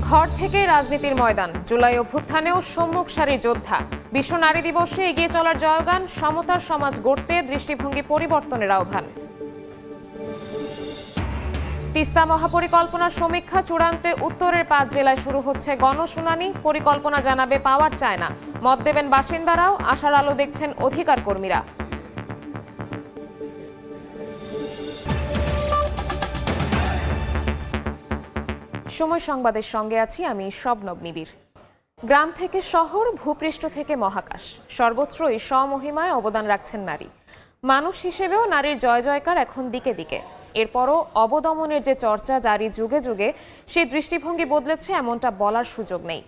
ঘর থেকে রাজনীতির ময়দান, জুলাই অভ্যুত্থানেও সম্মুখ সারির যোদ্ধা। বিশ্ব নারী দিবসে এগিয়ে চলার জয়গান, সমতার সমাজ গড়তে দৃষ্টিভঙ্গি পরিবর্তনের আহ্বান। তিস্তা মহাপরিকল্পনার সমীক্ষা চূড়ান্তে উত্তরের 5 জেলায় শুরু হচ্ছে গণশুনানি। পরিকল্পনা জানাবে পাওয়ার চায় না, মত দেবেন বাসিন্দারাও, আশার আলো দেখছেন অধিকার কর্মীরা। সময় সংবাদের সঙ্গে আছি আমি শবনব নিবিড়। গ্রাম থেকে শহর, ভূপৃষ্ঠ থেকে মহাকাশ, সর্বত্রই স্বমহিমায় অবদান রাখছেন নারী। মানুষ হিসেবেও নারীর জয় জয়কার এখন দিকে দিকে। এরপরও অবদমনের যে চর্চা জারি যুগে যুগে, সেই দৃষ্টিভঙ্গি বদলেছে এমনটা বলার সুযোগ নেই।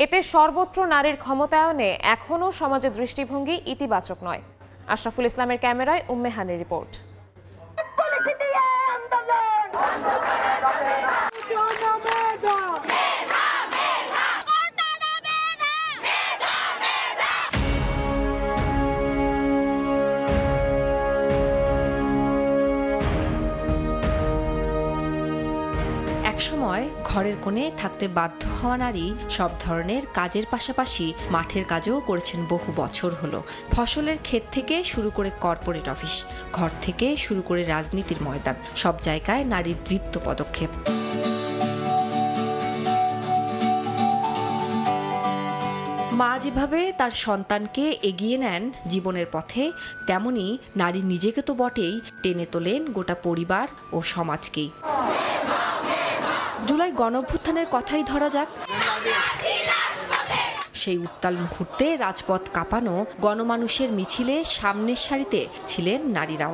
এতে সর্বত্র নারীর ক্ষমতায়নে এখনও সমাজের দৃষ্টিভঙ্গি ইতিবাচক নয়। আশরাফুল ইসলামের ক্যামেরায় উম্মে হানির রিপোর্ট। একসময় ঘরের কোণে থাকতে বাধ্য হওয়া নারী সব ধরনের কাজের পাশাপাশি মাঠের কাজও করেছেন বহু বছর হলো। ফসলের ক্ষেত থেকে শুরু করে কর্পোরেট অফিস, ঘর থেকে শুরু করে রাজনীতির ময়দান, সব জায়গায় নারীর দৃপ্ত পদক্ষেপ। মা যেভাবে তার সন্তানকে এগিয়ে নেন জীবনের পথে, তেমনি নারী নিজেকে তো বটেই, টেনে তোলেন গোটা পরিবার ও সমাজকেই। জুলাই গণঅভ্যুত্থানের কথাই ধরা যাক। সেই উত্তাল মুহূর্তে রাজপথ কাঁপানো গণমানুষের মিছিলে সামনের সারিতে ছিলেন নারীরাও।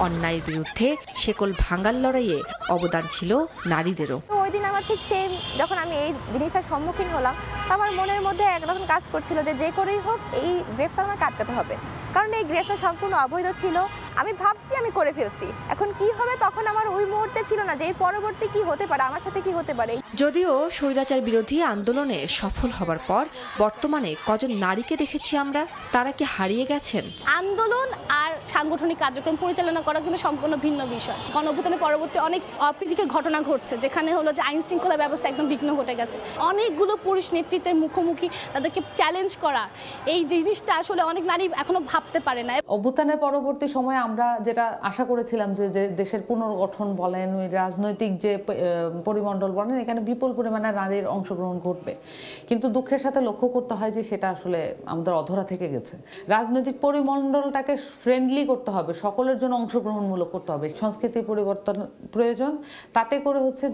অন্যায়ের বিরুদ্ধে শেকল ভাঙার লড়াইয়ে অবদান ছিল নারীদেরও। ওই দিন আমার ঠিক সেম, যখন আমি এই জিনিসটার সম্মুখীন হলাম, আমার মনের মধ্যে একরকম কাজ করছিল যে করেই হোক এই গ্রেফতার আমাকে আটকাতে হবে, কারণ এই গ্রেফতার সম্পূর্ণ অবৈধ ছিল। আমি ভাবছি আমি করে ফেলছি, এখন কি হবে তখন আমার ওই মুহূর্তে ছিল না যে এর পরবর্তী কি হতে পারে, আমার সাথে কি হতে পারে। যদিও স্বৈরাচার বিরোধী আন্দোলনে সফল হবার পর বর্তমানে কজন নারীকে দেখেছি আমরা, তারা কি হারিয়ে গেছেন? আন্দোলন আর সাংগঠনিক কার্যক্রম পরিচালনা করা কিন্তু সম্পূর্ণ ভিন্ন বিষয়। গণঅভ্যুত্থানের পরবর্তী অনেক অপ্রীতিকর ঘটনা ঘটছে, যেখানে হলো যে আইন শৃঙ্খলা ব্যবস্থা একদম বিঘ্ন ঘটে গেছে। অনেকগুলো পুরুষ নেতৃত্বের মুখোমুখি তাদেরকে চ্যালেঞ্জ করা, এই জিনিসটা আসলে অনেক নারী এখনো ভাবতে পারে না। অভ্যুত্থানের পরবর্তী সময়ে আমরা যেটা আশা করেছিলাম যে দেশের পুনর্গঠন বলেন, রাজনৈতিক যে পরিমণ্ডল বলেন, এখানে বিপুল পরিমাণে নারীর অংশগ্রহণ ঘটবে, কিন্তু দুঃখের সাথে লক্ষ্য করতে হয় যে সেটা আসলে আমাদের অধরা থেকে গেছে। রাজনৈতিক পরিমণ্ডলটাকে ফ্রেন্ডলি করতে হবে, সকলের জন্য অংশগ্রহণমূলক করতে হবে। সংস্কৃতির পরিবর্তন প্রয়োজন, তাতে করে হচ্ছে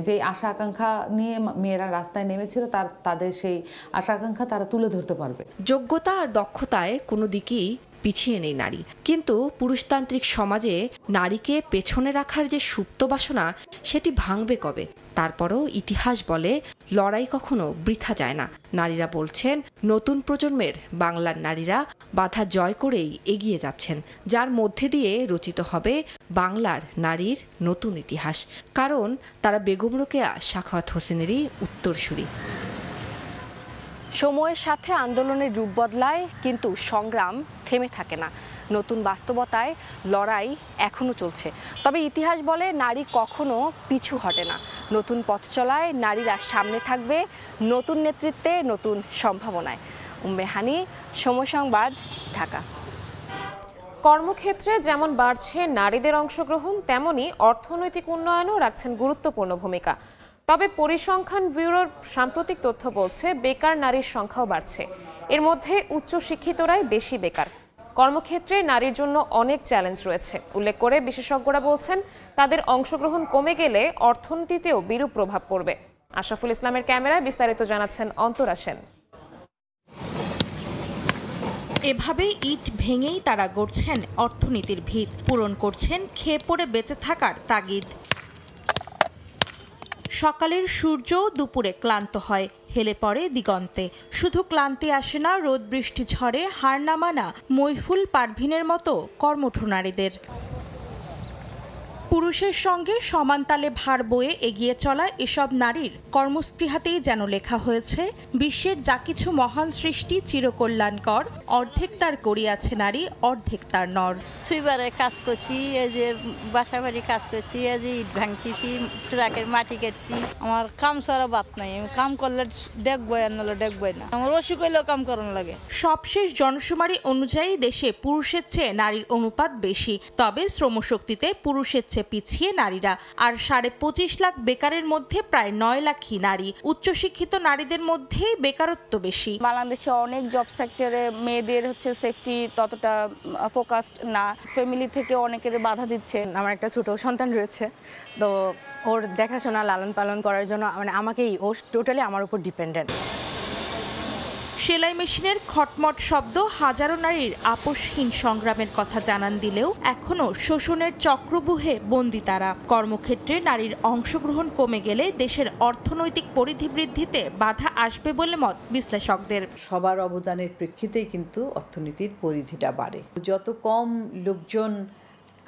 যেই আশা আকাঙ্ক্ষা নিয়ে মেয়েরা রাস্তায় নেমেছিল তাদের সেই আশা আকাঙ্ক্ষা তারা তুলে ধরতে পারবে। যোগ্যতা আর দক্ষতায় কোনো দিকেই পিছিয়ে নেই নারী, কিন্তু পুরুষতান্ত্রিক সমাজে নারীকে পেছনে রাখার যে সুপ্ত বাসনা, সেটি ভাঙবে কবে? তারপরও ইতিহাস বলে লড়াই কখনো বৃথা যায় না। নারীরা বলছেন, নতুন প্রজন্মের বাংলার নারীরা বাধা জয় করেই এগিয়ে যাচ্ছেন, যার মধ্যে দিয়ে রচিত হবে বাংলার নারীর নতুন ইতিহাস। কারণ তারা বেগম রোকেয়া সাখাওয়াত হোসেনেরই উত্তরসূরি। সময়ের সাথে আন্দোলনের রূপ বদলায়, কিন্তু সংগ্রাম থেমে থাকে না। নতুন বাস্তবতায় লড়াই এখনো চলছে। তবে ইতিহাস বলে নারী কখনো পিছু হটে না। নতুন পথ চলায় নারীরা সামনে থাকবে, নতুন নেতৃত্বে, নতুন সম্ভাবনায়। উম্মে হানি, সময় সংবাদ, ঢাকা। কর্মক্ষেত্রে যেমন বাড়ছে নারীদের অংশগ্রহণ, তেমনি অর্থনৈতিক উন্নয়নও রাখছেন গুরুত্বপূর্ণ ভূমিকা। তবে পরিসংখ্যান ব্যুরোর সাম্প্রতিক তথ্য বলছে বেকার নারীর সংখ্যাও বাড়ছে। এর মধ্যে উচ্চশিক্ষিতরাই বেশি বেকার। কর্মক্ষেত্রে নারীর জন্য অনেক চ্যালেঞ্জ রয়েছে উল্লেখ করে বিশেষজ্ঞরা বলছেন, তাদের অংশগ্রহণ কমে গেলে অর্থনীতিতেও বিরূপ প্রভাব পড়বে। আশরাফুল ইসলামের ক্যামেরায় বিস্তারিত জানাচ্ছেন অন্তরা সেন। এভাবেই ইট ভেঙেই তারা গড়ছেন অর্থনীতির ভিত, পূরণ করছেন খেয়ে পড়ে বেঁচে থাকার তাগিদ। সকালের সূর্য দুপুরে ক্লান্ত হয়, হেলে পড়ে দিগন্তে। শুধু ক্লান্তি আসে না, রোদ বৃষ্টি ঝড়ে হার না মানা মইফুল পারভিনের মতো কর্মঠ নারীদের। পুরুষের সঙ্গে সমান তালে ভার বয়ে এগিয়ে চলা এসব নারীর কর্মস্পৃহাতেই যেন লেখা হয়েছে, বিশ্বের যা কিছু মহান সৃষ্টি চিরকল্যাণকর, অর্ধেক তার করিয়াছে নারী, অর্ধেক তার নর। সুইবারের কাজ করছি, এই যে বাসা বাড়ি কাজ করছি, এই যে ইট ভাঙতেছি, ট্রাকের মাটি কেটছি। আমার কাম ছাড়া বাদ নাই, আমি কাম করলে দেখবই আর নাহলে দেখবই না। আমার অসুখ হইলেও কাম করানো লাগে। সবশেষ জনশুমারি অনুযায়ী দেশে পুরুষের চেয়ে নারীর অনুপাত বেশি, তবে শ্রমশক্তিতে পুরুষের চেয়ে পিছিয়ে নারীরা। আর 25.5 লাখ বেকারের মধ্যে প্রায় 9 লাখই নারী। উচ্চশিক্ষিত নারীদের মধ্যেই বেকারত্ব বেশি। বাংলাদেশে অনেক জব সেক্টরে মেয়েদের সেফটি ততটা ফোকাসড না, ফ্যামিলি থেকে অনেকের বাধা দিচ্ছে। আমার একটা ছোট সন্তান রয়েছে, তো ওর দেখাশোনা লালন পালন করার জন্য আমাকেই, ও টোটালি আমার উপর ডিপেন্ডেন্ট। সেলাই মেশিনের খটমট শব্দ হাজারো নারীর আপোষহীন সংগ্রামের কথা জানান দিলেও এখনো শোষণের চক্রব্যূহে বন্দী তারা। কর্মক্ষেত্রে নারীর অংশগ্রহণ কমে গেলে দেশের অর্থনৈতিক পরিধি বৃদ্ধিতে বাধা আসবে বলে মত বিশ্লেষকদের। সবার অবদানের প্রেক্ষিতেই কিন্তু অর্থনীতির পরিধিটা বাড়ে। যত কম লোকজন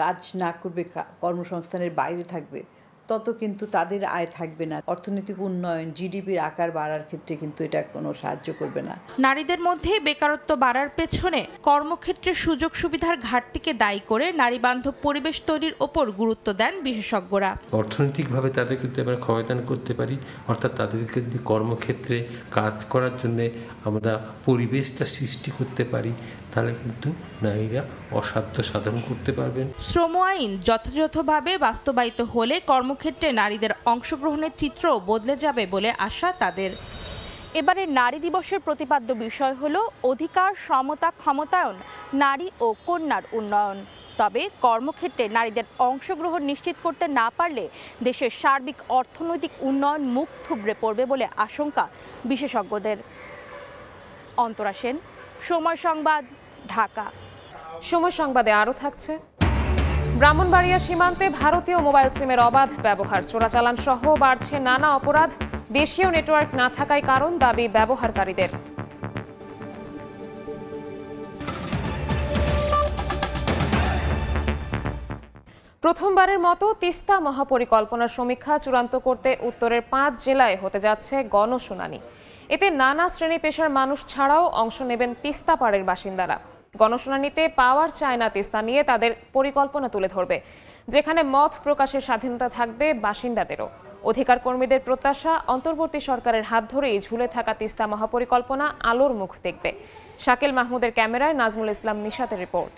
কাজ না করবে, কর্মসংস্থানের বাইরে থাকবে, তত কিন্তু তাদের আয় থাকবে না। অর্থনৈতিক উন্নয়ন, জিডিপির আকার বাড়ার ক্ষেত্রে কিন্তু এটা কোনো সাহায্য করবে না। নারীদের মধ্যে বেকারত্ব বাড়ার পেছনে কর্মক্ষেত্রের সুযোগ সুবিধার ঘাটতিকে দায়ী করে নারী বান্ধব পরিবেশ তৈরির ওপর গুরুত্ব দেন বিশেষজ্ঞরা। অর্থনৈতিকভাবে তাদের কিন্তু আমরা ক্ষমতায়ন করতে পারি, অর্থাৎ তাদেরকে যদি কর্মক্ষেত্রে কাজ করার জন্য আমরা পরিবেশটা সৃষ্টি করতে পারি, তাহলে কিন্তু নারীরা অসাধ্য সাধন করতে পারবেন। শ্রম আইন যথাযথভাবে বাস্তবায়িত হলে কর্মক্ষেত্রে নারীদের অংশগ্রহণের চিত্রও বদলে যাবে বলে আশা তাদের। এবারের নারী দিবসের প্রতিপাদ্য বিষয় হলো অধিকার, সমতা, ক্ষমতায়ন, নারী ও কন্যার উন্নয়ন। তবে কর্মক্ষেত্রে নারীদের অংশগ্রহণ নিশ্চিত করতে না পারলে দেশের সার্বিক অর্থনৈতিক উন্নয়ন মুখ থুবড়ে পড়বে বলে আশঙ্কা বিশেষজ্ঞদের। অন্তরা সেন, সময় সংবাদ, ঢাকা। সময় সংবাদে আরও থাকছে, ব্রাহ্মণবাড়িয়া সীমান্তে ভারতীয় মোবাইল সিমের অবাধ ব্যবহার, চোরাচালান সহ বাড়ছে নানা অপরাধ। দেশীয় নেটওয়ার্ক না থাকায় কারণ দাবি ব্যবহারকারীদের। প্রথমবারের মতো তিস্তা মহাপরিকল্পনার সমীক্ষা চূড়ান্ত করতে উত্তরের 5 জেলায় হতে যাচ্ছে গণশুনানি। এতে নানা শ্রেণী পেশার মানুষ ছাড়াও অংশ নেবেন তিস্তা পাড়ের বাসিন্দারা। গণশুনানিতে পাওয়ার চায় না তিস্তা নিয়ে তাদের পরিকল্পনা তুলে ধরবে, যেখানে মত প্রকাশের স্বাধীনতা থাকবে বাসিন্দাদেরও। অধিকার কর্মীদের প্রত্যাশা, অন্তর্বর্তী সরকারের হাত ধরেই ঝুলে থাকা তিস্তা মহাপরিকল্পনা আলোর মুখ দেখবে। শাকিল মাহমুদের ক্যামেরায় নাজমুল ইসলাম নিশাতের রিপোর্ট।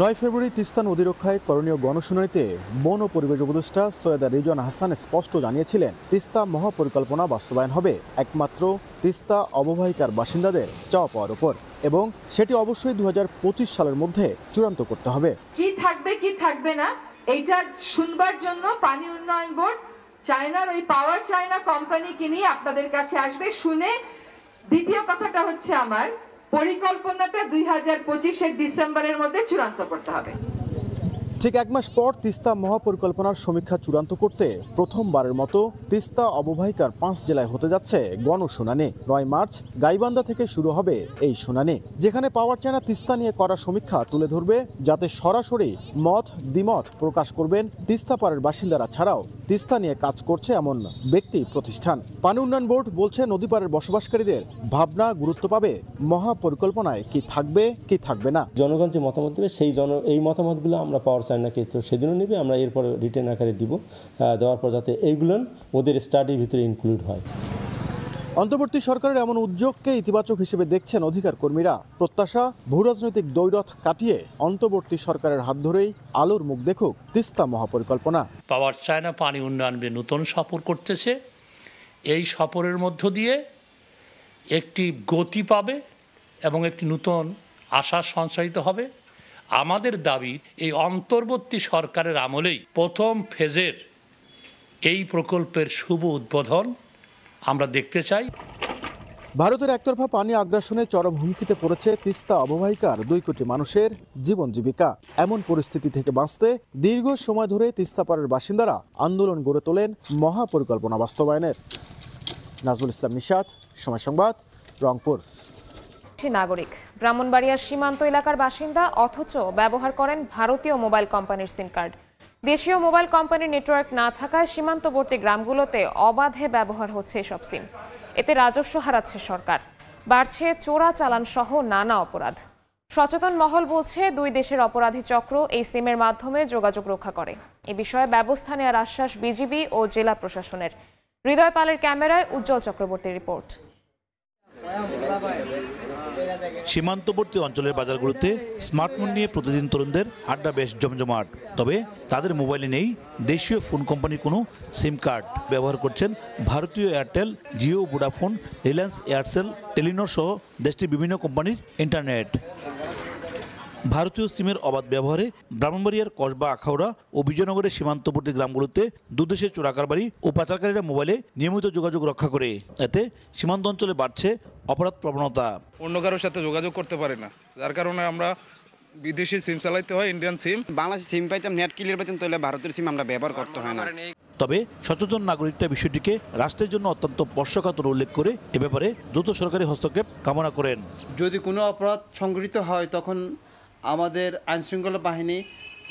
9 ফেব্রুয়ারি তিস্তা নদী রক্ষায় করণীয় গণশুনানিতে বন ও পরিবেশ উপদেষ্টা সৈয়দা রিজওয়ানা হাসান স্পষ্ট জানিয়েছিলেন, তিস্তা মহাপরিকল্পনা বাস্তবায়ন হবে একমাত্র তিস্তা অববাহিকার বাসিন্দাদের চাওয়া পাওয়ার উপর, এবং সেটি অবশ্যই 2025 সালের মধ্যে চূড়ান্ত করতে হবে। কি থাকবে কি থাকবে না এইটা শুনবার জন্য পানি উন্নয়ন বোর্ড চায়নার ওই পাওয়ার চায়না কোম্পানিকে নিয়ে আপনাদের কাছে আসবে, শুনে দ্বিতীয় কথাটা হচ্ছে আমার পরিকল্পনাটা 2025-এর ডিসেম্বরের মধ্যে চূড়ান্ত করতে হবে। ঠিক 1 মাস পর তিস্তা মহাপরিকল্পনার সমীক্ষা চূড়ান্ত করতে প্রথমবারের মতো তিস্তা অববাহিকার 5 জেলায় হতে যাচ্ছে গণশুনানি। 9 মার্চ গাইবান্ধা থেকে শুরু হবে এই শুনানি, যেখানে পাওয়ার চায়না তিস্তা নিয়ে করা সমীক্ষা তুলে ধরবে, যাতে সরাসরি মত দ্বিমত প্রকাশ করবেন তিস্তা পাড়ের বাসিন্দারা ছাড়াও তিস্তা নিয়ে কাজ করছে এমন ব্যক্তি প্রতিষ্ঠান। পানি উন্নয়ন বোর্ড বলছে, নদী পাড়ের বসবাসকারীদের ভাবনা গুরুত্ব পাবে মহাপরিকল্পনায়, কি থাকবে কি থাকবে না। জনগণ যে মতামত দেবে এই মতামতগুলো আমরা পাওয়ার চায়নাকে তো সেদিনও নেবে, আমরা এরপরে রিটেন আকারে দিব, দেওয়ার পর যাতে এইগুলো ওদের স্টাডির ভিতরে ইনক্লুড হয়। অন্তর্বর্তী সরকারের এমন উদ্যোগকে ইতিবাচক হিসেবে দেখছেন অধিকার কর্মীরা। প্রত্যাশা, ভূরাজনৈতিক দ্বৈরথ কাটিয়ে অন্তর্বর্তী সরকারের হাত ধরেই আলোর মুখ দেখুক তিস্তা মহাপরিকল্পনা। পাওয়ার চায়না পানি উন্নয়ন নতুন সফর করতেছে, এই সফরের মধ্য দিয়ে একটি গতি পাবে এবং একটি নতুন আশা সঞ্চারিত হবে। আমাদের দাবি, এই অন্তর্বর্তী সরকারের আমলেই প্রথম ফেজের এই প্রকল্পের শুভ উদ্বোধন আমরা দেখতে চাই। ভারতের একতরফা পানি আগ্রাসনে চরম হুমকিতে পড়েছে তিস্তা অববাহিকার 2 কোটি মানুষের জীবন জীবিকা। এমন পরিস্থিতি থেকে বাঁচতে দীর্ঘ সময় ধরে তিস্তা পাড়ের বাসিন্দারা আন্দোলন গড়ে তোলেন মহাপরিকল্পনা বাস্তবায়নের। নাজমুল ইসলাম নিশাত, সময় সংবাদ, রংপুর। নাগরিক ব্রাহ্মণবাড়িয়ার সীমান্ত এলাকার বাসিন্দা অথচ ব্যবহার করেন ভারতীয় মোবাইল কোম্পানির সিম কার্ড। দেশীয় মোবাইল কোম্পানির নেটওয়ার্ক না থাকায় সীমান্তবর্তী গ্রামগুলোতে অবাধে ব্যবহার হচ্ছে এসব সিম। এতে রাজস্ব হারাচ্ছে সরকার, বাড়ছে চোরা চালান সহ নানা অপরাধ। সচেতন মহল বলছে দুই দেশের অপরাধী চক্র এই সিমের মাধ্যমে যোগাযোগ রক্ষা করে। এ বিষয়ে ব্যবস্থা নেওয়ার আশ্বাস বিজিবি ও জেলা প্রশাসনের। হৃদয় পালের ক্যামেরায় উজ্জ্বল চক্রবর্তীর রিপোর্ট। সীমান্তবর্তী অঞ্চলের বাজারগুলোতে স্মার্টফোন নিয়ে প্রতিদিন তরুণদের আড্ডা বেশ জমজমাট। তবে তাদের মোবাইলে নেই দেশীয় ফোন কোম্পানির কোনো সিম কার্ড। ব্যবহার করছেন ভারতীয় Airtel, Jio, Vodafone, Reliance, Aircel, Telenor সহ দেশটির বিভিন্ন কোম্পানির ইন্টারনেট। ভারতীয় সিমের অবাধ ব্যবহারে ব্রাহ্মণবাড়িয়ার কসবা, আখাউড়া ও বিজয়নগরের সীমান্তবর্তী গ্রামগুলোতে দুদেশের চোরাকারবারি ও পাচারকারীরা মোবাইলে নিয়মিত যোগাযোগ রক্ষা করে। এতে সীমান্ত অঞ্চলে বাড়ছে অপরাধ প্রবণতা। অন্য কারোর সাথে যোগাযোগ করতে পারে না, যার কারণে আমরা বিদেশি সিম চালাইতে হয়, ইন্ডিয়ান সিম। বাংলাদেশি সিম পাইতাম, নেট ক্লিয়ার পাইতাম, তাহলে ভারতের সিম আমরা ব্যবহার করতে হয় না। তবে সচেতন নাগরিকরা বিষয়টিকে রাষ্ট্রের জন্য অত্যন্ত স্পর্শকাতর উল্লেখ করে এ ব্যাপারে দ্রুত সরকারি হস্তক্ষেপ কামনা করেন। যদি কোনো অপরাধ সংঘটিত হয় তখন আমাদের আইনশৃঙ্খলা বাহিনী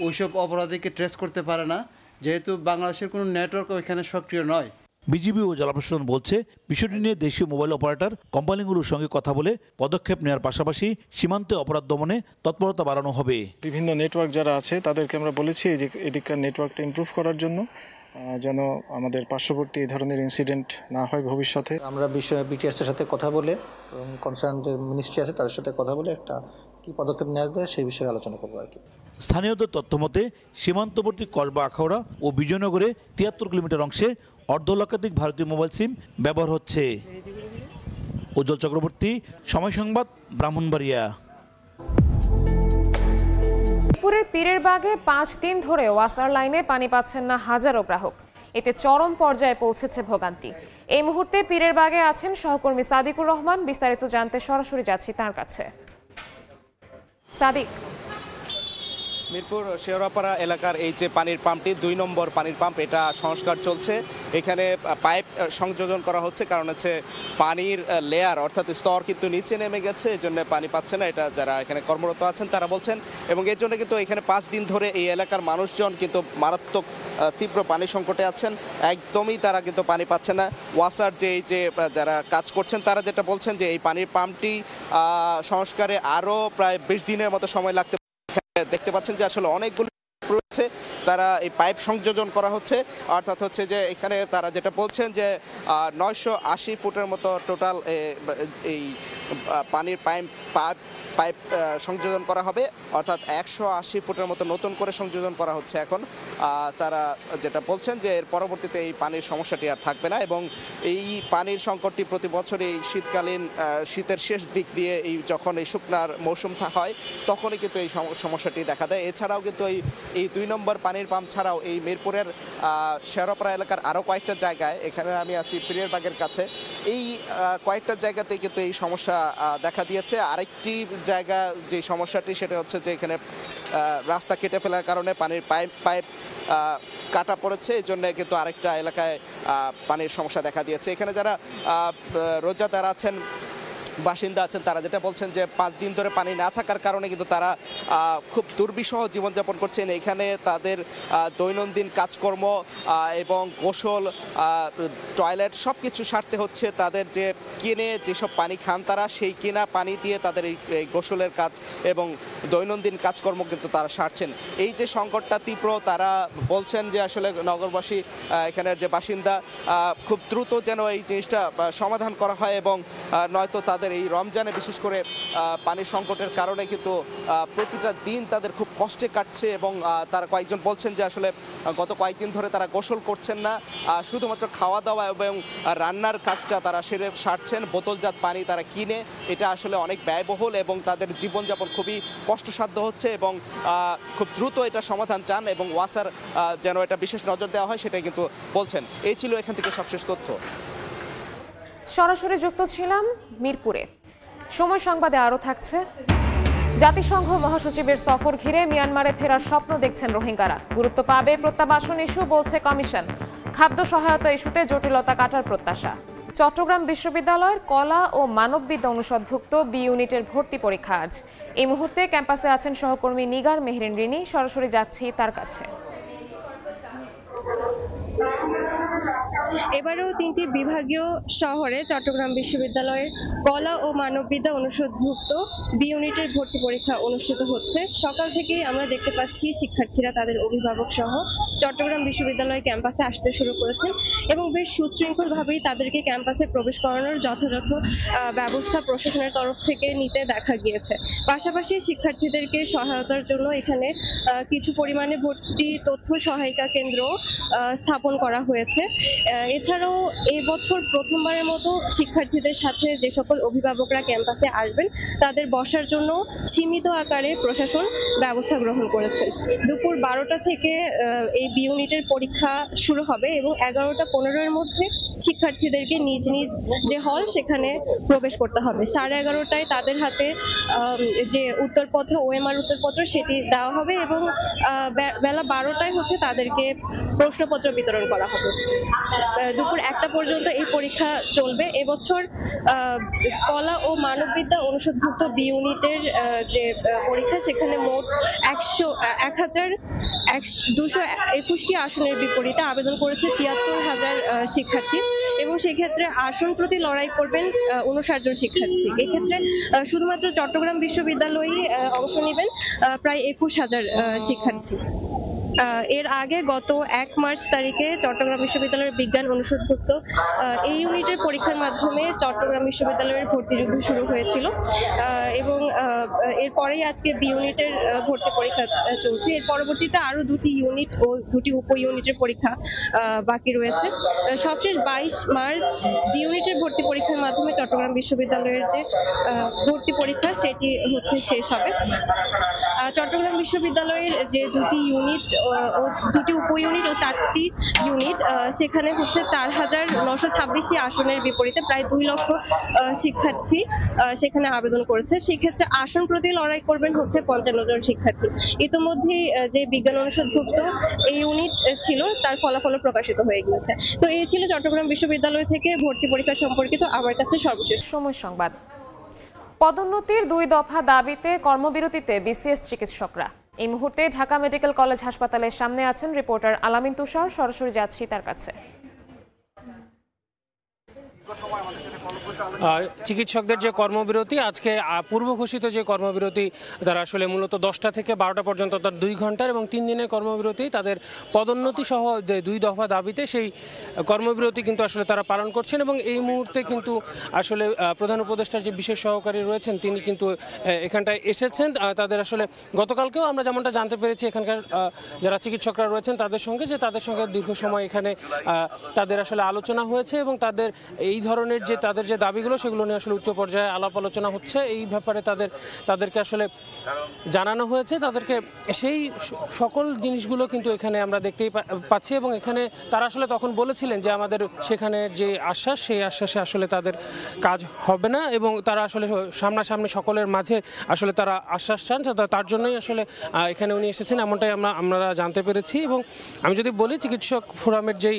ওইসব অপরাধীকে ট্রেস করতে পারে না, যেহেতু বাংলাদেশের কোনো নেটওয়ার্ক ওইখানে সক্রিয় নয়। বিজিবি ও জেলা প্রশাসন বলছে বিষয়টি নিয়ে দেশীয় মোবাইল অপারেটর কোম্পানিগুলোর সঙ্গে কথা বলে পদক্ষেপ নেওয়ার পাশাপাশি সীমান্তে অপরাধ দমনে তৎপরতা বাড়ানো হবে। বিভিন্ন নেটওয়ার্ক যারা আছে তাদেরকে আমরা বলেছি যে এদিককার নেটওয়ার্কটা ইমপ্রুভ করার জন্য, যেন আমাদের পার্শ্ববর্তী এই ধরনের ইনসিডেন্ট না হয় ভবিষ্যতে। আমরা বিষয়ে বিটিএসের সাথে কথা বলে এবং কনসার্ন যে মিনিস্ট্রি আছে তাদের সাথে কথা বলে একটা কি পদক্ষেপ নেওয়া যায় সেই বিষয়ে আলোচনা করবো আর কি। স্থানীয়দের তথ্যমতে সীমান্তবর্তী কসবা, আখাউড়া ও বিজয়নগরে 73 কিলোমিটার অংশে অর্ধলক্ষাধিক ভারতীয় মোবাইল সিম ব্যবহার হচ্ছে। উজ্জ্বল চক্রবর্তী, সময় সংবাদ, ব্রাহ্মণবাড়িয়া। মিরপুরের পীরের বাগে 5 দিন ধরে ওয়াসার লাইনে পানি পাচ্ছেন না হাজারো গ্রাহক। এতে চরম পর্যায়ে পৌঁছেছে ভোগান্তি। এই মুহূর্তে পীরের বাগে আছেন সহকর্মী সাদিকুর রহমান। বিস্তারিত জানতে সরাসরি যাচ্ছি তার কাছে। সাদিক, মিরপুর শেওড়াপাড়া এলাকার এই যে পানির পাম্পটি 2 নম্বর পানির পাম্প, এটা সংস্কার চলছে। এখানে পাইপ সংযোজন করা হচ্ছে, কারণ হচ্ছে পানির লেয়ার অর্থাৎ স্তর কিন্তু নিচে নেমে গেছে, এই জন্য পানি পাচ্ছে না, এটা যারা এখানে কর্মরত আছেন তারা বলছেন। এবং এর জন্য কিন্তু এখানে 5 দিন ধরে এই এলাকার মানুষজন কিন্তু মারাত্মক তীব্র পানি সংকটে আছেন। একদমই তারা কিন্তু পানি পাচ্ছে না। ওয়াসার যে যারা কাজ করছেন তারা যেটা বলছেন যে এই পানির পাম্পটি সংস্কারে আরও প্রায় 20 দিনের মতো সময় লাগতে। দেখতে পাচ্ছেন যে আসলে অনেকগুলো রয়েছে, তারা এই পাইপ সংযোজন করা হচ্ছে। অর্থাৎ হচ্ছে যে এখানে তারা যেটা বলছেন যে 980 ফুটের মতো টোটাল এই পানির পাইপ সংযোজন করা হবে, অর্থাৎ 180 ফুটের মতো নতুন করে সংযোজন করা হচ্ছে এখন। তারা যেটা বলছেন যে এর পরবর্তীতে এই পানির সমস্যাটি আর থাকবে না, এবং এই পানির সংকটটি প্রতি বছর এই শীতকালীন শীতের শেষ দিক দিয়ে যখন এই শুকনার মৌসুম হয় তখনই কিন্তু এই সমস্যাটি দেখা দেয়। এছাড়াও কিন্তু এই 2 নম্বর পানির পাম্প ছাড়াও এই মিরপুরের শেওড়াপাড়া এলাকার আরও কয়েকটা জায়গায়, এখানে আমি আছি পীরের বাগের কাছে, এই কয়েকটা জায়গাতে কিন্তু এই সমস্যা দেখা দিয়েছে। আরেকটি জায়গা যে সমস্যাটি সেটা হচ্ছে যে এখানে রাস্তা কেটে ফেলার কারণে পানির পাইপ কাটা পড়েছে, এই জন্য কিন্তু আরেকটা এলাকায় পানির সমস্যা দেখা দিয়েছে। এখানে যারা রোজাদার আছেন, বাসিন্দা আছেন, তারা যেটা বলছেন যে 5 দিন ধরে পানি না থাকার কারণে কিন্তু তারা খুব দুর্বিষহ জীবনযাপন করছেন। এখানে তাদের দৈনন্দিন কাজকর্ম এবং গোসল, টয়লেট সব কিছু সারতে হচ্ছে। তাদের যে কিনে যেসব পানি খান তারা সেই কেনা পানি দিয়ে তাদের এই গোসলের কাজ এবং দৈনন্দিন কাজকর্ম কিন্তু তারা সারছেন। এই যে সংকটটা তীব্র, তারা বলছেন যে আসলে নগরবাসী, এখানের যে বাসিন্দা, খুব দ্রুত যেন এই জিনিসটা সমাধান করা হয়, এবং নয়তো তাদের এই রমজানে বিশেষ করে পানির সংকটের কারণে কিন্তু প্রতিটা দিন তাদের খুব কষ্টে কাটছে। এবং তারা কয়েকজন বলছেন যে আসলে গত কয়েকদিন ধরে তারা গোসল করছেন না, শুধুমাত্র খাওয়া দাওয়া এবং রান্নার কাজটা তারা সারছেন। বোতলজাত পানি তারা কিনে, এটা আসলে অনেক ব্যয়বহুল এবং তাদের জীবনযাপন খুবই কষ্টসাধ্য হচ্ছে, এবং খুব দ্রুত এটা সমাধান চান এবং ওয়াসার যেন এটা বিশেষ নজর দেওয়া হয় সেটাই কিন্তু বলছেন। এই ছিল এখান থেকে সবশেষ তথ্য। সরাসরি যুক্ত ছিলাম মিরপুরে। সময় সংবাদে আরও থাকছে। জাতিসংঘ মহাসচিবের সফর ঘিরে মিয়ানমারে ফেরার স্বপ্ন দেখছেন রোহিঙ্গারা। গুরুত্ব পাবে প্রত্যাবাসন ইস্যু বলছে কমিশন। খাদ্য সহায়তা ইস্যুতে জটিলতা কাটার প্রত্যাশা। চট্টগ্রাম বিশ্ববিদ্যালয়ের কলা ও মানববিদ্যা অনুষদভুক্ত বি ইউনিটের ভর্তি পরীক্ষা আজ। এই মুহূর্তে ক্যাম্পাসে আছেন সহকর্মী নিগার মেহরিন রিনি। সরাসরি যাচ্ছি তার কাছে। এবারেও 3টি বিভাগীয় শহরে চট্টগ্রাম বিশ্ববিদ্যালয়ের কলা ও মানববিদ্যা অনুষদভুক্ত বি ইউনিটের ভর্তি পরীক্ষা অনুষ্ঠিত হচ্ছে। সকাল থেকেই আমরা দেখতে পাচ্ছি শিক্ষার্থীরা তাদের অভিভাবক সহ চট্টগ্রাম বিশ্ববিদ্যালয় ক্যাম্পাসে আসতে শুরু করেছেন এবং বেশ সুশৃঙ্খলভাবেই তাদেরকে ক্যাম্পাসে প্রবেশ করানোর যথাযথ ব্যবস্থা প্রশাসনের তরফ থেকে নিতে দেখা গিয়েছে। পাশাপাশি শিক্ষার্থীদেরকে সহায়তার জন্য এখানে কিছু পরিমাণে ভর্তি তথ্য সহায়িকা কেন্দ্র স্থাপন করা হয়েছে। এছাড়াও এবছর প্রথমবারের মতো শিক্ষার্থীদের সাথে যে সকল অভিভাবকরা ক্যাম্পাসে আসবেন তাদের বসার জন্য সীমিত আকারে প্রশাসন ব্যবস্থা গ্রহণ করেছে। দুপুর 12টা থেকে এই বি ইউনিটের পরীক্ষা শুরু হবে এবং 11টা 15-এর মধ্যে শিক্ষার্থীদেরকে নিজ নিজ যে হল সেখানে প্রবেশ করতে হবে। 11:30টায় তাদের হাতে যে উত্তরপত্র ওএমআর উত্তরপত্র সেটি দেওয়া হবে এবং বেলা 12টায় হচ্ছে তাদেরকে প্রশ্নপত্র বিতরণ করা হবে। দুপুর 1টা পর্যন্ত এই পরীক্ষা চলবে। এবছর কলা ও মানববিদ্যা অনুষদভুক্ত বি ইউনিটের যে পরীক্ষা সেখানে মোট 1221টি আসনের বিপরীতে আবেদন করেছে 73,000 শিক্ষার্থী এবং সেক্ষেত্রে আসন প্রতি লড়াই করবেন 59 জন শিক্ষার্থী। এক্ষেত্রে শুধুমাত্র চট্টগ্রাম বিশ্ববিদ্যালয়ই অংশ নেবেন প্রায় 21,000 শিক্ষার্থী। এর আগে গত 1 মার্চ তারিখে চট্টগ্রাম বিশ্ববিদ্যালয়ের বিজ্ঞান অনুষদভুক্ত এই ইউনিটের পরীক্ষার মাধ্যমে চট্টগ্রাম বিশ্ববিদ্যালয়ের ভর্তি যুদ্ধ শুরু হয়েছিল এবং এরপরেই আজকে বি ইউনিটের ভর্তি পরীক্ষা চলছে। এর পরবর্তীতে আরো 2টি ইউনিট ও 2টি উপ ইউনিটের পরীক্ষা বাকি রয়েছে। সবশেষ 22 মার্চ ডি ইউনিটের ভর্তি পরীক্ষার মাধ্যমে চট্টগ্রাম বিশ্ববিদ্যালয়ের যে ভর্তি পরীক্ষা সেটি হচ্ছে শেষ হবে। চট্টগ্রাম বিশ্ববিদ্যালয়ের যে 2টি ইউনিট ও 2টি উপ ইউনিট ও 4টি ইউনিট সেখানে হচ্ছে 4,926টি আসনের বিপরীতে প্রায় 2 লক্ষ শিক্ষার্থী সেখানে আবেদন করেছে। সেক্ষেত্রে আসন প্রতি লড়াই করবেন হচ্ছে 55 জন শিক্ষার্থী। ইতিমধ্যে যে বিজ্ঞান অনুষদভুক্ত এই ইউনিট ছিল তার ফলাফল প্রকাশিত হয়ে গিয়েছে। তো এই ছিল চট্টগ্রাম বিশ্ববিদ্যালয় থেকে ভর্তি পরীক্ষা সম্পর্কিত আমার কাছে সর্বশেষ সময় সংবাদ। পদোন্নতির 2 দফা দাবিতে কর্মবিরতিতে বিসিএস চিকিৎসকরা। এই মুহূর্তে ঢাকা মেডিকেল কলেজ হাসপাতালের সামনে আছেন রিপোর্টার আলামিন তুষার। সরাসরি যাচ্ছি তার কাছে। চিকিৎসকদের যে কর্মবিরতি আজকে পূর্ব ঘোষিত যে কর্মবিরতি তারা আসলে মূলত 10টা থেকে 12টা পর্যন্ত তার 2 ঘন্টার এবং 3 দিনের কর্মবিরতি তাদের পদোন্নতি সহ 2 দফা দাবিতে সেই কর্মবিরতি কিন্তু আসলে তারা পালন করছেন এবং এই মুহূর্তে কিন্তু আসলে প্রধান উপদেষ্টার যে বিশেষ সহকারী রয়েছেন তিনি কিন্তু এখানটায় এসেছেন। তাদের আসলে গতকালকেও আমরা যেমনটা জানতে পেরেছি এখানকার যারা চিকিৎসকরা রয়েছেন তাদের সঙ্গে দীর্ঘ সময় এখানে তাদের আসলে আলোচনা হয়েছে এবং তাদের এই ধরনের যে তাদের যে দাবিগুলো সেগুলো নিয়ে আসলে উচ্চ পর্যায়ে আলাপ আলোচনা হচ্ছে। এই ব্যাপারে তাদেরকে আসলে জানানো হয়েছে। তাদেরকে সেই সকল জিনিসগুলো কিন্তু এখানে আমরা দেখতেই পাচ্ছি এবং এখানে তারা আসলে তখন বলেছিলেন যে আমাদের সেখানে যে আশ্বাস সেই আশ্বাসে আসলে তাদের কাজ হবে না এবং তারা আসলে সামনাসামনি সকলের মাঝে আসলে তারা আশ্বাস চান। তার জন্যই আসলে এখানে উনি এসেছেন এমনটাই আমরা জানতে পেরেছি। এবং আমি যদি বলি চিকিৎসক ফোরামের যেই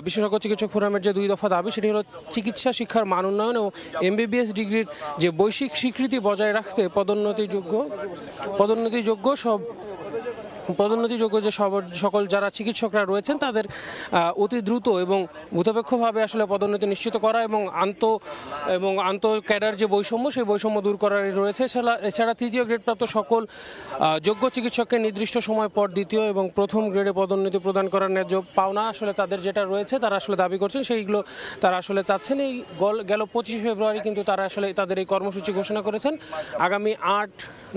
বিশেষজ্ঞ চিকিৎসক ফোরামের যে 2 দফা দাবি সেটি হলো চিকিৎসা শিক্ষার মান উন্নয়ন ও এমবিবিএস ডিগ্রির যে বৈশ্বিক স্বীকৃতি বজায় রাখতে পদোন্নতিযোগ্য যে সকল যারা চিকিৎসকরা রয়েছেন তাদের অতি দ্রুত এবং ভূতপেক্ষভাবে আসলে পদোন্নতি নিশ্চিত করা এবং আন্ত ক্যাডার যে বৈষম্য সেই বৈষম্য দূর করার রয়েছে। এছাড়া 3য় গ্রেডপ্রাপ্ত সকল যোগ্য চিকিৎসককে নির্দিষ্ট সময় পর 2য় এবং 1ম গ্রেডে পদোন্নতি প্রদান করার ন্যায্য পাওনা আসলে তাদের যেটা রয়েছে তারা আসলে দাবি করছেন সেইগুলো তারা আসলে চাচ্ছেন। এই গেল 25 ফেব্রুয়ারি কিন্তু তারা আসলে তাদের এই কর্মসূচি ঘোষণা করেছেন। আগামী 8,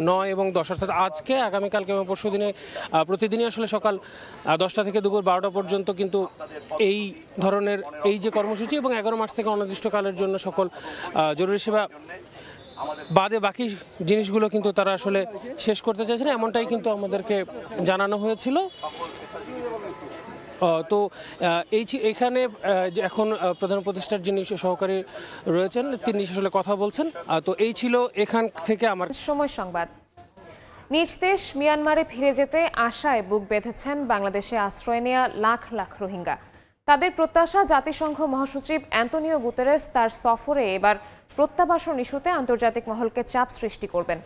9 এবং 10 অর্থাৎ আজকে আগামীকালকে এবং পরশু দিনে প্রতিদিনই আসলে সকাল 10টা থেকে দুপুর 12টা পর্যন্ত কিন্তু এই ধরনের এই যে কর্মসূচি এবং 11 মার্চ থেকে অনির্দিষ্টকালের জন্য সকল জরুরি সেবা বাদে বাকি জিনিসগুলো কিন্তু তারা আসলে শেষ করতে চাইছেন এমনটাই কিন্তু আমাদেরকে জানানো হয়েছিল। তো এইখানে এখন প্রধান উপদেষ্টার যিনি সহকারী রয়েছেন তিনি আসলে কথা বলছেন। তো এই ছিল এখান থেকে আমার সময় সংবাদ। নিজ দেশ মিয়ানমারে ফিরে যেতে আশায় বুক বেঁধেছেন বাংলাদেশে আশ্রয় নেয়া লাখ লাখ রোহিঙ্গা। তাদের প্রত্যাশা জাতিসংঘ মহাসচিব অ্যান্তোনিও গুতেরেস তার সফরে এবার প্রত্যাবাসন ইস্যুতে আন্তর্জাতিক মহলকে চাপ সৃষ্টি করবেন।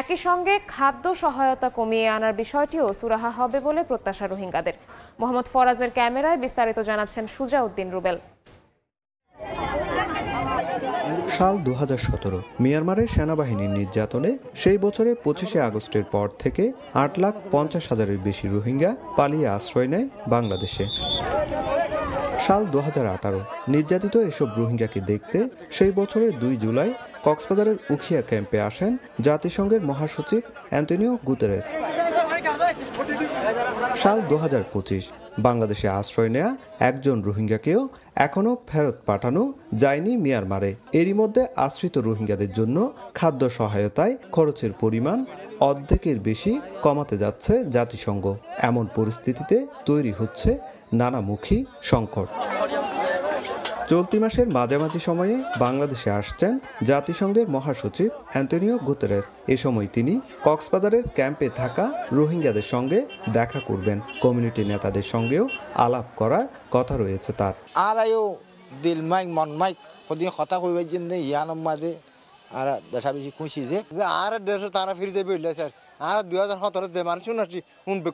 একই সঙ্গে খাদ্য সহায়তা কমিয়ে আনার বিষয়টিও সুরাহা হবে বলে প্রত্যাশা রোহিঙ্গাদের। মোহাম্মদ ফরাজের ক্যামেরায় বিস্তারিত জানাচ্ছেন সুজাউদ্দিন রুবেল। সাল 2017 মিয়ানমারের সেনাবাহিনীর নির্যাতনে সেই বছরের 25শে আগস্টের পর থেকে 8,50,000-এর বেশি রোহিঙ্গা পালিয়ে আশ্রয় নেয় বাংলাদেশে। সাল 2018 নির্যাতিত এসব রোহিঙ্গাকে দেখতে সেই বছরের 2 জুলাই কক্সবাজারের উখিয়া ক্যাম্পে আসেন জাতিসংঘের মহাসচিব অ্যান্তোনিও গুতেরেস। সাল 2025 বাংলাদেশে আশ্রয় নেয়া একজন রোহিঙ্গাকেও এখনও ফেরত পাঠানো যায়নি মিয়ানমারে। এরই মধ্যে আশ্রিত রোহিঙ্গাদের জন্য খাদ্য সহায়তায় খরচের পরিমাণ অর্ধেকের বেশি কমাতে যাচ্ছে জাতিসংঘ। এমন পরিস্থিতিতে তৈরি হচ্ছে নানামুখী সংকট। চলতি মাসের মাঝামাঝি সময়ে বাংলাদেশে আসছেন জাতিসংঘের মহাসচিব অ্যান্তোনিও গুতেরেস। এ সময় তিনি কক্সবাজারের ক্যাম্পে থাকা রোহিঙ্গাদের সঙ্গে দেখা করবেন। কমিউনিটি নেতাদের সঙ্গেও আলাপ করার কথা রয়েছে তার। আর আয়ো দিল মাইক মন মাইক কদিন কথা কইবার জন্য ইয়ানোর মাঝে আর বেশা বেশি খুশি যে আর দেশে তারা ফিরে যাবে হইলে স্যার আর 2017 যে মানুষ শুনছি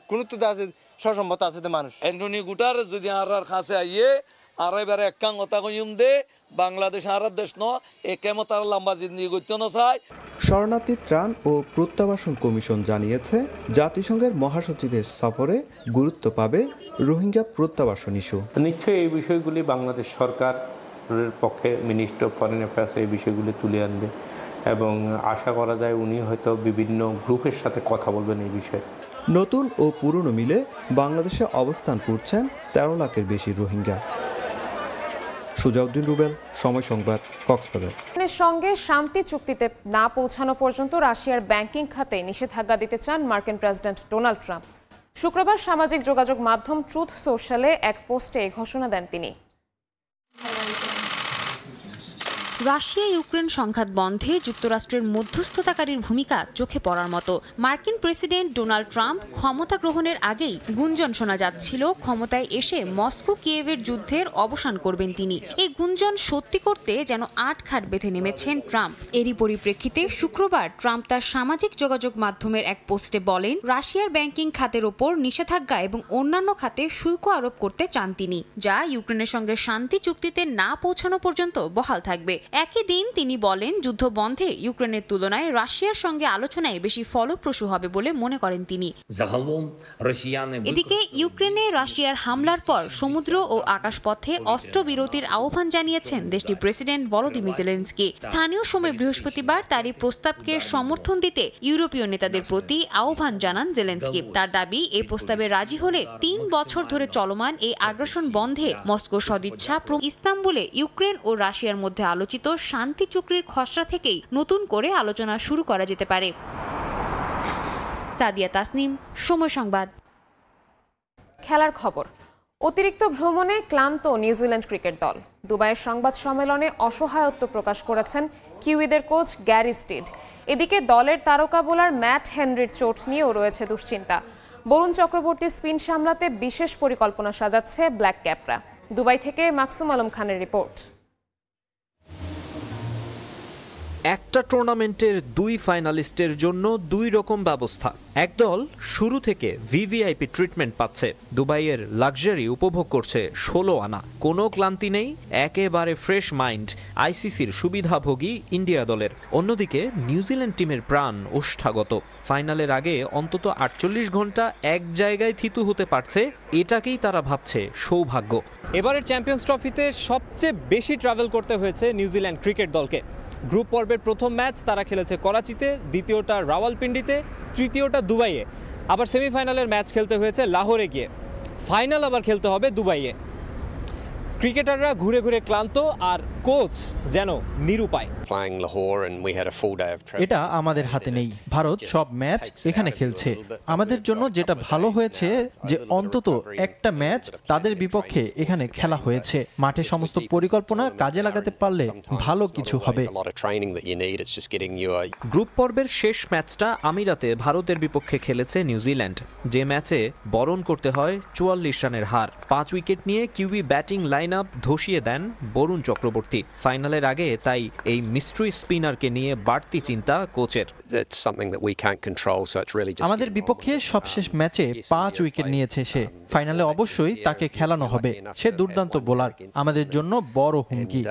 কোনো তো আছে সসম্মত আছে মানুষ অ্যান্টনি গুটার যদি আর কাছে আইয়ে আর এবারে একাং কথা কইম দে বাংলাদেশ আর দেশ ন একেমো তার লম্বা জিন্দিগি করতে না চায়। শরণার্থী ত্রাণ ও প্রত্যাবাসন কমিশন জানিয়েছে জাতিসংঘের মহাসচিবের সফরে গুরুত্ব পাবে রোহিঙ্গা প্রত্যাবাসন ইস্যু। নিশ্চয়ই এই বিষয়গুলি বাংলাদেশ সরকারের পক্ষে মিনিস্টার অফ ফরেন অ্যাফেয়ার্স এই বিষয়গুলি তুলে আনবে এবং আশা করা যায় উনি হয়তো বিভিন্ন গ্রুপের সাথে কথা বলবেন এই বিষয়ে। নতুন ও পুরনো মিলে বাংলাদেশে অবস্থান করছেন 13 লাখের বেশি রোহিঙ্গা। সুজাউদ্দিন রুবেল, সময় সংবাদ, কক্সবাজার। সঙ্গে শান্তি চুক্তিতে না পৌঁছানো পর্যন্ত রাশিয়ার ব্যাংকিং খাতে নিষেধাজ্ঞা দিতে চান মার্কিন প্রেসিডেন্ট ডোনাল্ড ট্রাম্প। শুক্রবার সামাজিক যোগাযোগ মাধ্যম ট্রুথ সোশ্যালে এক পোস্টে এই ঘোষণা দেন তিনি। রাশিয়া ইউক্রেন সংঘাত বন্ধে যুক্তরাষ্ট্রের মধ্যস্থতাকারীর ভূমিকা চোখে পড়ার মতো। মার্কিন প্রেসিডেন্ট ডোনাল্ড ট্রাম্প ক্ষমতা গ্রহণের আগেই গুঞ্জন শোনা যাচ্ছিল ক্ষমতায় এসে মস্কো কিয়েভের যুদ্ধের অবসান করবেন তিনি। এই গুঞ্জন সত্যি করতে যেন আটঘাট বেঁধে নেমেছেন ট্রাম্প। এরই পরিপ্রেক্ষিতে শুক্রবার ট্রাম্প তার সামাজিক যোগাযোগ মাধ্যমের এক পোস্টে বলেন রাশিয়ার ব্যাংকিং খাতের ওপর নিষেধাজ্ঞা এবং অন্যান্য খাতে শুল্ক আরোপ করতে চান তিনি, যা ইউক্রেনের সঙ্গে শান্তি চুক্তিতে না পৌঁছানো পর্যন্ত বহাল থাকবে। একই দিন তিনি বলেন যুদ্ধ বন্ধে ইউক্রেনের তুলনায় রাশিয়ার সঙ্গে আলোচনায় বেশি ফলপ্রসূ হবে বলে মনে করেন তিনি। এদিকে ইউক্রেনে রাশিয়ার হামলার পর সমুদ্র ও আকাশপথে অস্ত্রবিরতির আহ্বান জানিয়েছেন দেশটির প্রেসিডেন্ট ভলোদিমির জেলেনস্কি। স্থানীয় সময় বৃহস্পতিবার তারই প্রস্তাবকে সমর্থন দিতে ইউরোপীয় নেতাদের প্রতি আহ্বান জানান জেলেনস্কি। তার দাবি এই প্রস্তাবে রাজি হলে 3 বছর ধরে চলমান এই আগ্রাসন বন্ধে মস্কোর সদিচ্ছা ইস্তাম্বুলে ইউক্রেন ও রাশিয়ার মধ্যে আলোচিত শান্তি চুক্তির খসড়া থেকেই নতুন করে আলোচনা শুরু করা যেতে পারে। সাদিয়া তাসনিম, সময় সংবাদ। খেলার খবর। অতিরিক্ত ভ্রমণে ক্লান্ত নিউজিল্যান্ড ক্রিকেট দল। দুবাইয়ের সংবাদ সম্মেলনে অসহায়ত্ব প্রকাশ করেছেন কিউইদের কোচ গ্যারি স্টিড। এদিকে দলের তারকা বোলার ম্যাট হেনরির চোট নিয়েও রয়েছে দুশ্চিন্তা। বরুণ চক্রবর্তী স্পিন সামলাতে বিশেষ পরিকল্পনা সাজাচ্ছে ব্ল্যাক ক্যাপরা। দুবাই থেকে মাকসুম আলম খানের রিপোর্ট। একটা টুর্নামেন্টের 2 ফাইনালিস্টের জন্য 2 রকম ব্যবস্থা। একদল শুরু থেকে ভিভিআইপি ট্রিটমেন্ট পাচ্ছে, দুবাইয়ের লাক্সারি উপভোগ করছে 16 আনা। কোনো ক্লান্তি নেই, একেবারে ফ্রেশ মাইন্ড আইসিসির সুবিধাভোগী ইন্ডিয়া দলের। অন্যদিকে নিউজিল্যান্ড টিমের প্রাণ ওষ্ঠাগত। ফাইনালের আগে অন্তত 48 ঘন্টা এক জায়গায় থিতু হতে পারছে, এটাকেই তারা ভাবছে সৌভাগ্য। এবারের চ্যাম্পিয়ন্স ট্রফিতে সবচেয়ে বেশি ট্রাভেল করতে হয়েছে নিউজিল্যান্ড ক্রিকেট দলকে। গ্রুপ পর্বের প্রথম ম্যাচ তারা খেলেছে করাচিতে, দ্বিতীয়টা রাওয়ালপিন্ডিতে, তৃতীয়টা দুবাইয়ে, আবার সেমিফাইনালের ম্যাচ খেলতে হয়েছে লাহোরে গিয়ে, ফাইনাল আবার খেলতে হবে দুবাইয়ে। ক্রিকেটাররা ঘুরে ঘুরে ক্লান্ত আর কোচ যেন নিরুপায়। এটা আমাদের হাতে নেই। ভারত সব ম্যাচ এখানে খেলছে। আমাদের জন্য যেটা ভালো হয়েছে যে অন্তত একটা ম্যাচ তাদের বিপক্ষে এখানে খেলা হয়েছে। মাঠে সমস্ত পরিকল্পনা কাজে লাগাতে পারলে ভালো কিছু হবে। গ্রুপ পর্বের শেষ ম্যাচটা আমিরাতে ভারতের বিপক্ষে খেলেছে নিউজিল্যান্ড, যে ম্যাচে বরণ করতে হয় 44 রানের হার। 5 উইকেট নিয়ে কিউবি ব্যাটিং লাইন আপ ধসিয়ে দেন বরুণ চক্রবর্তী। ফাইনালের আগে তাই এই মিস্ট্রি স্পিনারকে নিয়ে বাড়তি চিন্তা কোচের। আমাদের বিপক্ষে সবশেষ ম্যাচে 5 উইকেট নিয়েছে সে। ফাইনালে অবশ্যই তাকে খেলানো হবে। সে দুর্দান্ত বোলার, আমাদের জন্য বড় হুমকি।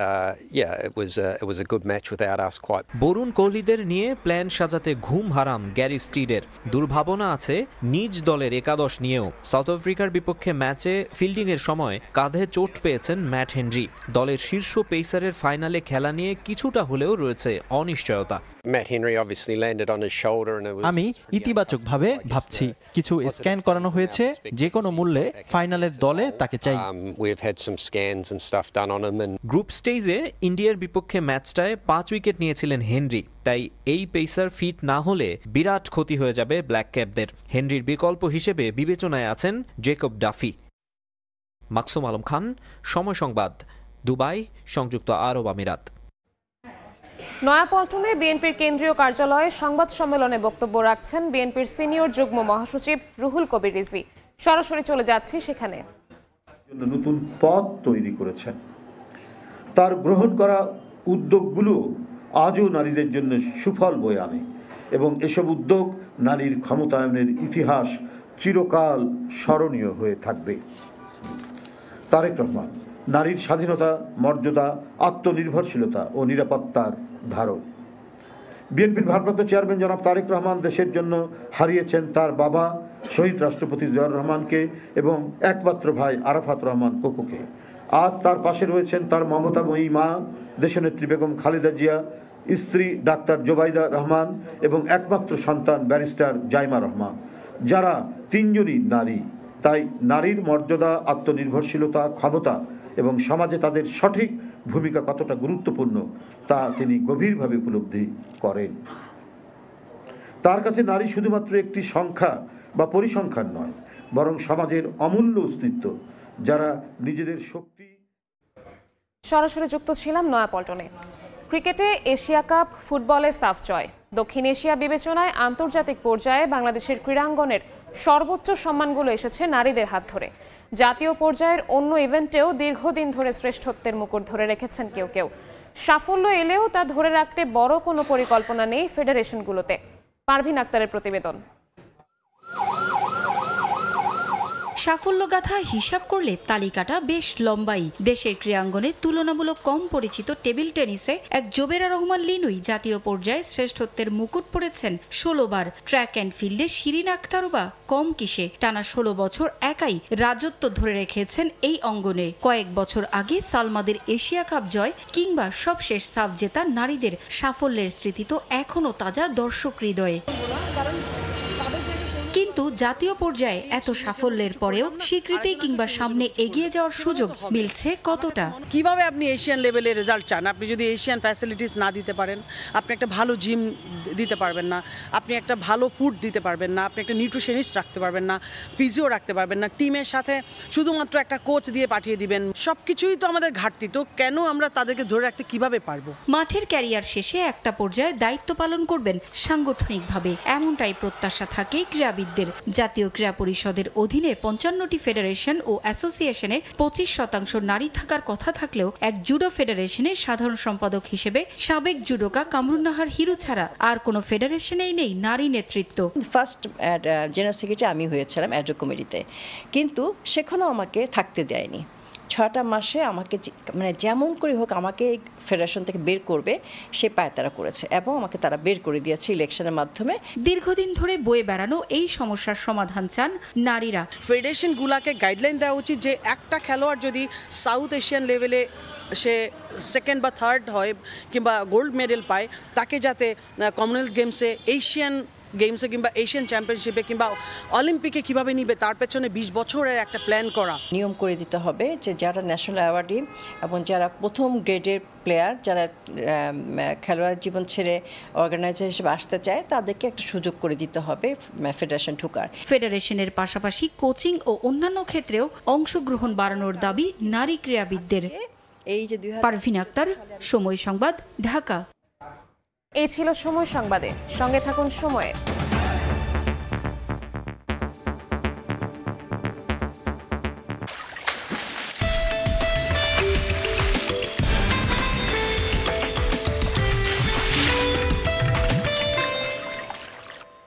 বরুণ কোহলিদের নিয়ে প্ল্যান সাজাতে ঘুম হারাম গ্যারি স্টিডের। দুর্ভাবনা আছে নিজ দলের একাদশ নিয়েও। সাউথ আফ্রিকার বিপক্ষে ম্যাচে ফিল্ডিংয়ের সময় কাঁধে চোট পেয়েছেন ম্যাট হেনরি। দলের শীর্ষ পেসারের ফাইনালে খেলা নিয়ে কিছুটা হলেও রয়েছে অনিশ্চয়তা। আমি ইতিবাচকভাবে ভাবছি। কিছু স্ক্যান করানো হয়েছে, যে কোনো মূল্যে ফাইনালের দলে তাকে চাই। গ্রুপ স্টেজে ইন্ডিয়ার বিপক্ষে ম্যাচটায় 5 উইকেট নিয়েছিলেন হেনরি। তাই এই পেসার ফিট না হলে বিরাট ক্ষতি হয়ে যাবে ব্ল্যাক ক্যাপদের। হেনরির বিকল্প হিসেবে বিবেচনায় আছেন জেকব ডাফি। মাকসুম আলম খান, সময় সংবাদ, দুবাই, সংযুক্ত আরব আমিরাত। নয়াপল্টনে বিএনপির কেন্দ্রীয় কার্যালয়ে সংবাদ সম্মেলনে বক্তব্য রাখছেন বিএনপির সিনিয়র যুগ্ম মহাসচিব রুহুল কবির রিজভী। সরাসরি চলে যাচ্ছি সেখানে। নতুন পথ তৈরি করেছেন। তার গ্রহণ করা উদ্যোগগুলো আজও নারীদের জন্য সুফল বয়ে আনে এবং এসব উদ্যোগ নারীর ক্ষমতায়নের ইতিহাস চিরকাল স্মরণীয় হয়ে থাকবে। তারেক রহমান নারীর স্বাধীনতা, মর্যাদা, আত্মনির্ভরশীলতা ও নিরাপত্তার ধারক। বিএনপির ভারপ্রাপ্ত চেয়ারম্যান জনাব তারেক রহমান দেশের জন্য হারিয়েছেন তার বাবা শহীদ রাষ্ট্রপতি জিয়াউর রহমানকে এবং একমাত্র ভাই আরাফাত রহমান কোকোকে। আজ তার পাশে রয়েছেন তার মমতাময়ী মা দেশনেত্রী বেগম খালেদা জিয়া, স্ত্রী ডাক্তার জোবাইদা রহমান এবং একমাত্র সন্তান ব্যারিস্টার জাইমা রহমান, যারা তিনজনই নারী। তাই নারীর মর্যাদা, আত্মনির্ভরশীলতা, ক্ষমতা এবং সমাজে তাদের সঠিক ভূমিকা কতটা গুরুত্বপূর্ণ তা তিনি গভীরভাবে উপলব্ধি করেন। তার কাছে নারী শুধুমাত্র একটি সংখ্যা বা পরিসংখ্যান নয়, বরং সমাজের অমূল্য অস্তিত্ব, যারা নিজেদের শক্তি। সরাসরি যুক্ত ছিলাম নয়াপল্টনে। ক্রিকেটে এশিয়া কাপ, ফুটবলে সাফ জয়। দক্ষিণ এশিয়া বিবেচনায় আন্তর্জাতিক পর্যায়ে বাংলাদেশের ক্রীড়াঙ্গনের সর্বোচ্চ সম্মানগুলো এসেছে নারীদের হাত ধরে। জাতীয় পর্যায়ের অন্য ইভেন্টেও দীর্ঘদিন ধরে শ্রেষ্ঠত্বের মুকুট ধরে রেখেছেন কেউ কেউ। সাফল্য এলেও তা ধরে রাখতে বড় কোনো পরিকল্পনা নেই ফেডারেশনগুলোতে। পারভিন আক্তারের প্রতিবেদন। সাফল্যগাথা হিসাব করলে তালিকাটা বেশ লম্বাই। দেশের ক্রীড়াঙ্গনে তুলনামূলক কম পরিচিত টেবিল টেনিসে এক জোবেরা রহমান লিনুই জাতীয় পর্যায়ে শ্রেষ্ঠত্বের মুকুট পড়েছেন 16 বার। ট্র্যাক অ্যান্ড ফিল্ডে শিরিন আক্তারও বা কম কিসে, টানা 16 বছর একাই রাজত্ব ধরে রেখেছেন এই অঙ্গনে। কয়েক বছর আগে সালমাদের এশিয়া কাপ জয় কিংবা সবশেষ সাফ জেতা নারীদের সাফল্যের স্মৃতি তো এখনো তাজা দর্শক হৃদয়ে। কিন্তু জাতীয় পর্যায়ে এত সাফল্যের পরেও স্বীকৃতি কিংবা সামনে এগিয়ে যাওয়ার সুযোগ মিলছে কতটা? কিভাবে আপনি এশিয়ান লেভেলে রেজাল্ট চান? আপনি যদি এশিয়ান ফ্যাসিলিটিস না দিতে পারেন, আপনি একটা ভালো জিম দিতে পারবেন না, আপনি একটা ভালো ফুড দিতে পারবেন না, আপনি একটা নিউট্রিশনিস্ট রাখতে পারবেন না, ফিজিও রাখতে পারবেন না, টিমের সাথে শুধুমাত্র একটা কোচ দিয়ে পাঠিয়ে দিবেন, সব কিছুই তো আমাদের ঘাটতি। তো কেন আমরা তাদেরকে ধরে রাখতে কিভাবে পারবো? মাঠের ক্যারিয়ার শেষে একটা পর্যায়ে দায়িত্ব পালন করবেন সাংগঠনিকভাবে, এমনটাই প্রত্যাশা থাকে ক্রীড়াবিদদের। জাতীয় ক্রীড়া পরিষদের অধীনে 55টি ফেডারেশন ও অ্যাসোসিয়েশনে 25% নারী থাকার কথা থাকলেও এক জুডো ফেডারেশনের সাধারণ সম্পাদক হিসেবে সাবেক জুডোকা কামরুন্নাহার হিরু ছাড়া আর কোনো ফেডারেশনেই নেই নারী নেতৃত্ব। ফার্স্ট জেনারেল সেক্রেটারি আমি হয়েছিলাম অ্যাডহক কমিটিতে, কিন্তু সেখানেও আমাকে থাকতে দেয়নি। 6টা মাসে আমাকে মানে যেমন করে হোক আমাকে ফেডারেশন থেকে বের করবে সে পায়তারা করেছে এবং আমাকে তারা বের করে দিয়েছে ইলেকশনের মাধ্যমে। দীর্ঘদিন ধরে বয়ে বেড়ানো এই সমস্যার সমাধান চান নারীরা। ফেডারেশনগুলোকে গাইডলাইন দেওয়া উচিত যে একটা খেলোয়াড় যদি সাউথ এশিয়ান লেভেলে সে সেকেন্ড বা থার্ড হয় কিংবা গোল্ড মেডেল পায়, তাকে যাতে কমনওয়েলথ গেমসে এশিয়ান গেমসে কিংবা এশিয়ান চ্যাম্পিয়নশিপে কিংবা অলিম্পিকে কিভাবে নিবে তার পেছনে 20 বছরের একটা প্ল্যান করা। নিয়ম করে দিতে হবে যে যারা ন্যাশনাল অ্যাওয়ার্ডি এবং যারা প্রথম গ্রেডের প্লেয়ার, যারা খেলোয়াড় জীবন ছেড়ে অর্গানাইজার হিসেবে আসতে চায়, তাদেরকে একটা সুযোগ করে দিতে হবে ফেডারেশন ঢোকার। ফেডারেশনের পাশাপাশি কোচিং ও অন্যান্য ক্ষেত্রেও অংশগ্রহণ বাড়ানোর দাবি নারী ক্রীড়াবিদদের। এই যে পারভিন আক্তার, সময় সংবাদ, ঢাকা। এই ছিল সময় সংবাদে, সঙ্গে থাকুন সময়ে।